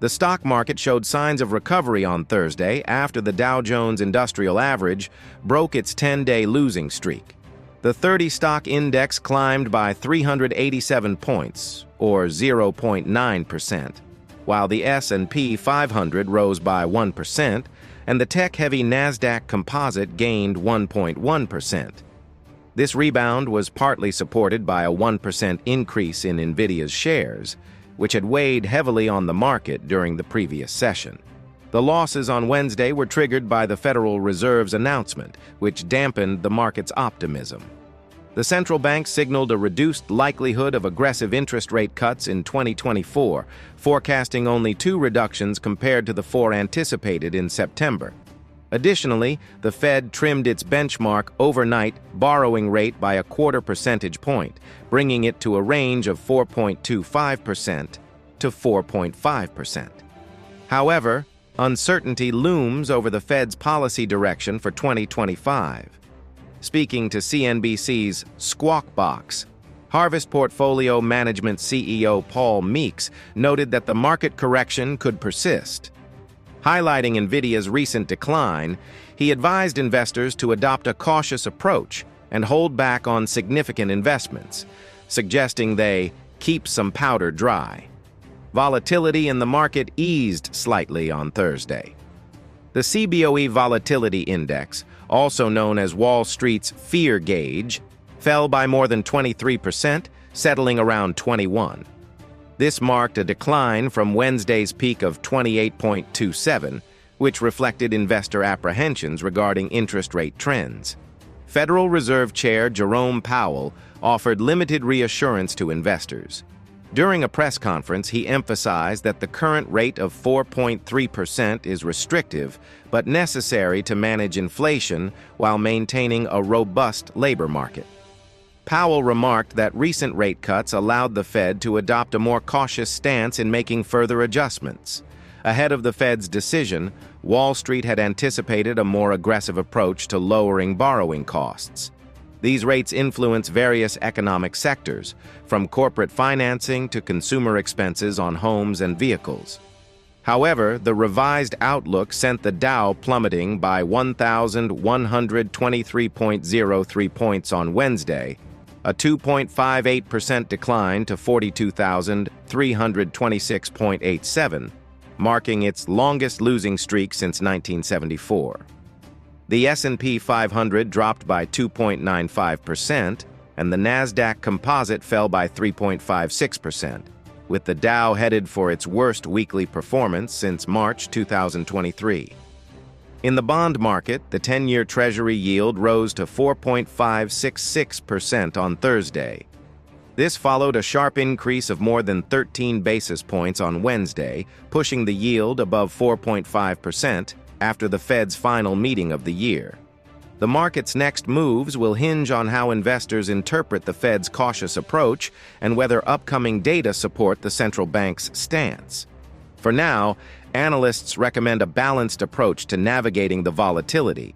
The stock market showed signs of recovery on Thursday after the Dow Jones Industrial Average broke its 10-day losing streak. The 30-stock index climbed by 387 points, or 0.9%, while the S&P 500 rose by 1%, and the tech-heavy Nasdaq Composite gained 1.1%. This rebound was partly supported by a 1% increase in Nvidia's shares, which had weighed heavily on the market during the previous session. The losses on Wednesday were triggered by the Federal Reserve's announcement, which dampened the market's optimism. The central bank signaled a reduced likelihood of aggressive interest rate cuts in 2024, forecasting only 2 reductions compared to the 4 anticipated in September. Additionally, the Fed trimmed its benchmark overnight borrowing rate by a 0.25 percentage point, bringing it to a range of 4.25% to 4.5%. However, uncertainty looms over the Fed's policy direction for 2025. Speaking to CNBC's Squawk Box, Harvest Portfolio Management CEO Paul Meeks noted that the market correction could persist. Highlighting Nvidia's recent decline, he advised investors to adopt a cautious approach and hold back on significant investments, suggesting they keep some powder dry. Volatility in the market eased slightly on Thursday. The CBOE Volatility Index, also known as Wall Street's fear gauge, fell by more than 23%, settling around 21. This marked a decline from Wednesday's peak of 28.27, which reflected investor apprehensions regarding interest rate trends. Federal Reserve Chair Jerome Powell offered limited reassurance to investors. During a press conference, he emphasized that the current rate of 4.3% is restrictive but necessary to manage inflation while maintaining a robust labor market. Powell remarked that recent rate cuts allowed the Fed to adopt a more cautious stance in making further adjustments. Ahead of the Fed's decision, Wall Street had anticipated a more aggressive approach to lowering borrowing costs. These rates influence various economic sectors, from corporate financing to consumer expenses on homes and vehicles. However, the revised outlook sent the Dow plummeting by 1,123.03 points on Wednesday, a 2.58% decline to 42,326.87, marking its longest losing streak since 1974. The S&P 500 dropped by 2.95%, and the Nasdaq Composite fell by 3.56%, with the Dow headed for its worst weekly performance since March 2023. In the bond market, the 10-year Treasury yield rose to 4.566% on Thursday. This followed a sharp increase of more than 13 basis points on Wednesday, pushing the yield above 4.5% after the Fed's final meeting of the year. The market's next moves will hinge on how investors interpret the Fed's cautious approach and whether upcoming data support the central bank's stance. For now, analysts recommend a balanced approach to navigating the volatility,